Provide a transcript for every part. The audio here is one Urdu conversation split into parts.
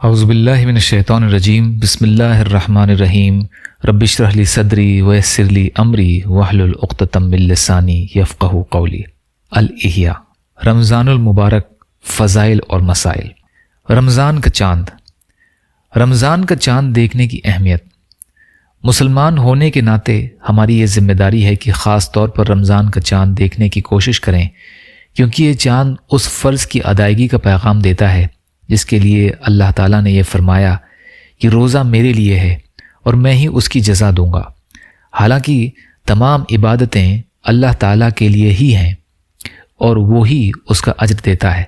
اعوذ باللہ من الشیطان الرجیم بسم اللہ الرحمن الرحیم رب اشرح لی صدری ویسر لی امری واحلل عقدۃ من لسانی یفقہوا قولی۔ الاحیاء، رمضان المبارک، فضائل اور مسائل۔ رمضان کا چاند۔ رمضان کا چاند دیکھنے کی اہمیت۔ مسلمان ہونے کے ناطے ہماری یہ ذمہ داری ہے کہ خاص طور پر رمضان کا چاند دیکھنے کی کوشش کریں، کیونکہ یہ چاند اس فرض کی ادائیگی کا پیغام دیتا ہے جس کے لیے اللہ تعالیٰ نے یہ فرمایا کہ روزہ میرے لیے ہے اور میں ہی اس کی جزا دوں گا۔ حالانکہ تمام عبادتیں اللہ تعالیٰ کے لیے ہی ہیں اور وہی اس کا اجر دیتا ہے،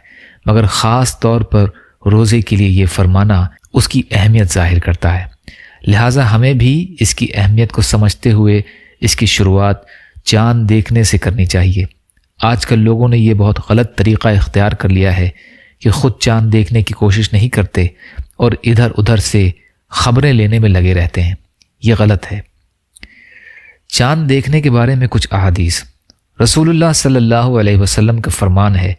مگر خاص طور پر روزے کے لیے یہ فرمانا اس کی اہمیت ظاہر کرتا ہے۔ لہٰذا ہمیں بھی اس کی اہمیت کو سمجھتے ہوئے اس کی شروعات چاند دیکھنے سے کرنی چاہیے۔ آج کل لوگوں نے یہ بہت غلط طریقہ اختیار کر لیا ہے کہ خود چاند دیکھنے کی کوشش نہیں کرتے اور ادھر ادھر سے خبریں لینے میں لگے رہتے ہیں۔ یہ غلط ہے۔ چاند دیکھنے کے بارے میں کچھ احادیث۔ رسول اللہ صلی اللہ علیہ وسلم کا فرمان ہے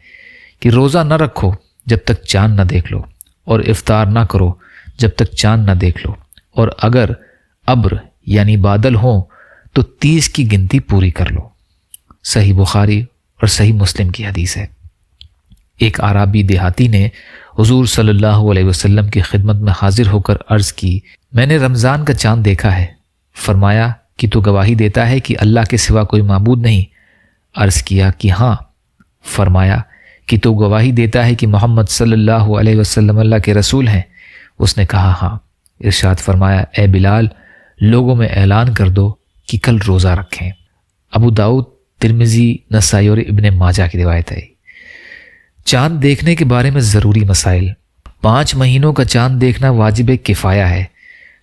کہ روزہ نہ رکھو جب تک چاند نہ دیکھ لو، اور افطار نہ کرو جب تک چاند نہ دیکھ لو، اور اگر ابر یعنی بادل ہوں تو 30 کی گنتی پوری کر لو۔ صحیح بخاری اور صحیح مسلم کی حدیث ہے۔ ایک اعرابی دیہاتی نے حضور صلی اللہ علیہ وسلم کی خدمت میں حاضر ہو کر عرض کی، میں نے رمضان کا چاند دیکھا ہے۔ فرمایا کہ تو گواہی دیتا ہے کہ اللہ کے سوا کوئی معبود نہیں؟ عرض کیا کہ ہاں۔ فرمایا کہ تو گواہی دیتا ہے کہ محمد صلی اللہ علیہ وسلم اللہ کے رسول ہیں؟ اس نے کہا ہاں۔ ارشاد فرمایا، اے بلال، لوگوں میں اعلان کر دو کہ کل روزہ رکھیں۔ ابو داؤد، ترمذی، نسائی اور ابن ماجہ کی روایت ہے۔ چاند دیکھنے کے بارے میں ضروری مسائل۔ 5 مہینوں کا چاند دیکھنا واجب کفایہ ہے۔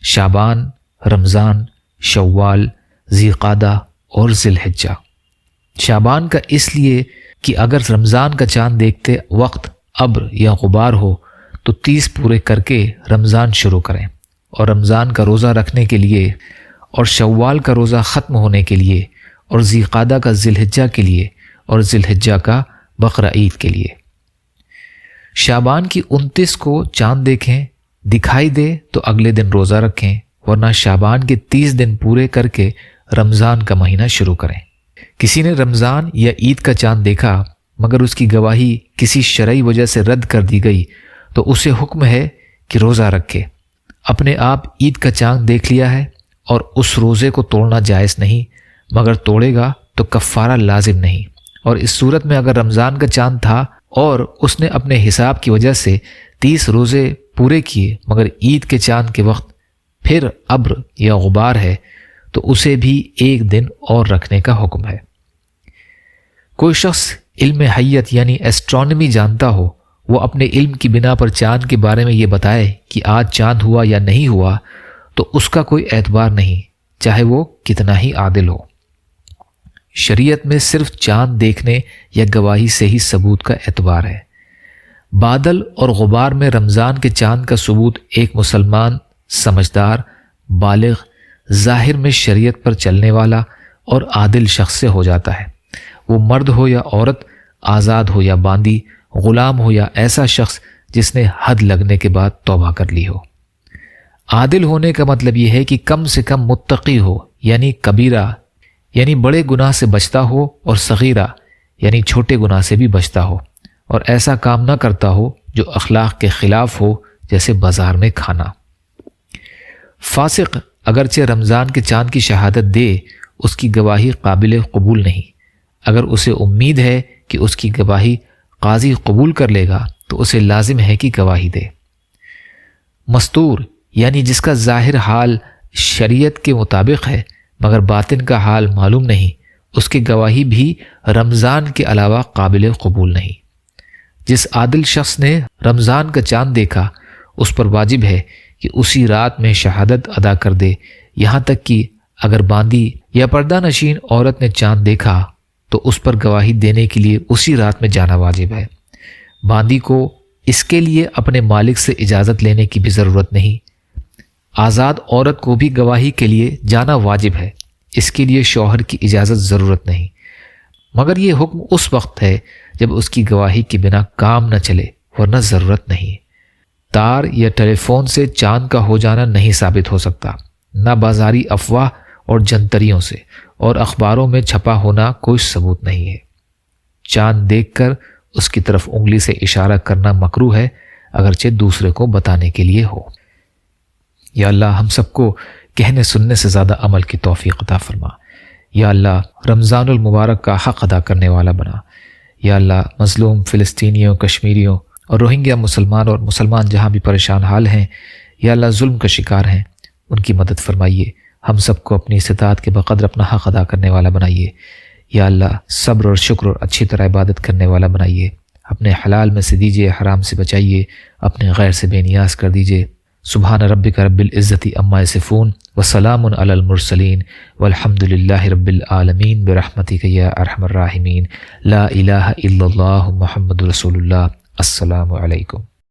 شعبان، رمضان، شوال، ذی القعدہ اور ذی الحجہ۔ شعبان کا اس لیے کہ اگر رمضان کا چاند دیکھتے وقت ابر یا غبار ہو تو 30 پورے کر کے رمضان شروع کریں، اور رمضان کا روزہ رکھنے کے لیے، اور شوال کا روزہ ختم ہونے کے لیے، اور ذی القعدہ کا ذی الحجہ کے لیے، اور ذی الحجہ کا بقرہ عید کے لیے۔ شعبان کی 29 کو چاند دیکھیں، دکھائی دے تو اگلے دن روزہ رکھیں، ورنہ شعبان کے 30 دن پورے کر کے رمضان کا مہینہ شروع کریں۔ کسی نے رمضان یا عید کا چاند دیکھا مگر اس کی گواہی کسی شرعی وجہ سے رد کر دی گئی تو اسے حکم ہے کہ روزہ رکھے۔ اپنے آپ عید کا چاند دیکھ لیا ہے اور اس روزے کو توڑنا جائز نہیں، مگر توڑے گا تو کفارہ لازم نہیں۔ اور اس صورت میں اگر رمضان کا چاند تھا اور اس نے اپنے حساب کی وجہ سے 30 روزے پورے کیے مگر عید کے چاند کے وقت پھر ابر یا غبار ہے تو اسے بھی 1 دن اور رکھنے کا حکم ہے۔ کوئی شخص علم حیت یعنی ایسٹرونومی جانتا ہو، وہ اپنے علم کی بنا پر چاند کے بارے میں یہ بتائے کہ آج چاند ہوا یا نہیں ہوا تو اس کا کوئی اعتبار نہیں، چاہے وہ کتنا ہی عادل ہو۔ شریعت میں صرف چاند دیکھنے یا گواہی سے ہی ثبوت کا اعتبار ہے۔ بادل اور غبار میں رمضان کے چاند کا ثبوت ایک مسلمان، سمجھدار، بالغ، ظاہر میں شریعت پر چلنے والا اور عادل شخص سے ہو جاتا ہے۔ وہ مرد ہو یا عورت، آزاد ہو یا باندی، غلام ہو یا ایسا شخص جس نے حد لگنے کے بعد توبہ کر لی ہو۔ عادل ہونے کا مطلب یہ ہے کہ کم سے کم متقی ہو، یعنی کبیرہ یعنی بڑے گناہ سے بچتا ہو، اور صغیرہ یعنی چھوٹے گناہ سے بھی بچتا ہو، اور ایسا کام نہ کرتا ہو جو اخلاق کے خلاف ہو، جیسے بازار میں کھانا۔ فاسق اگرچہ رمضان کے چاند کی شہادت دے، اس کی گواہی قابل قبول نہیں۔ اگر اسے امید ہے کہ اس کی گواہی قاضی قبول کر لے گا تو اسے لازم ہے کہ گواہی دے۔ مستور یعنی جس کا ظاہر حال شریعت کے مطابق ہے مگر باطن کا حال معلوم نہیں، اس کی گواہی بھی رمضان کے علاوہ قابل قبول نہیں۔ جس عادل شخص نے رمضان کا چاند دیکھا اس پر واجب ہے کہ اسی رات میں شہادت ادا کر دے، یہاں تک کہ اگر باندی یا پردہ نشین عورت نے چاند دیکھا تو اس پر گواہی دینے کے لیے اسی رات میں جانا واجب ہے۔ باندی کو اس کے لیے اپنے مالک سے اجازت لینے کی بھی ضرورت نہیں۔ آزاد عورت کو بھی گواہی کے لیے جانا واجب ہے، اس کے لیے شوہر کی اجازت ضرورت نہیں، مگر یہ حکم اس وقت ہے جب اس کی گواہی کی بنا کام نہ چلے، ورنہ ضرورت نہیں۔ تار یا ٹیلی فون سے چاند کا ہو جانا نہیں ثابت ہو سکتا، نہ بازاری افواہ اور جنتریوں سے، اور اخباروں میں چھپا ہونا کوئی ثبوت نہیں ہے۔ چاند دیکھ کر اس کی طرف انگلی سے اشارہ کرنا مکروہ ہے، اگرچہ دوسرے کو بتانے کے لیے ہو۔ یا اللہ ہم سب کو کہنے سننے سے زیادہ عمل کی توفیق عطا فرما۔ یا اللہ رمضان المبارک کا حق ادا کرنے والا بنا۔ یا اللہ مظلوم فلسطینیوں، کشمیریوں اور روہنگیا مسلمان اور مسلمان جہاں بھی پریشان حال ہیں، یا اللہ ظلم کا شکار ہیں، ان کی مدد فرمائیے۔ ہم سب کو اپنی استطاعت کے بقدر اپنا حق ادا کرنے والا بنائیے۔ یا اللہ صبر اور شکر اور اچھی طرح عبادت کرنے والا بنائیے۔ اپنے حلال میں سے دیجیے، حرام سے بچائیے، اپنے غیر سے بے نیاز کر دیجیے۔ سبحان ربک رب العزت عما یصفون وسلام علی المرسلین والحمد للہ رب العالمین برحمتک یا ارحم الراحمین۔ لا الہ الا اللہ محمد رسول اللہ۔ السلام علیکم۔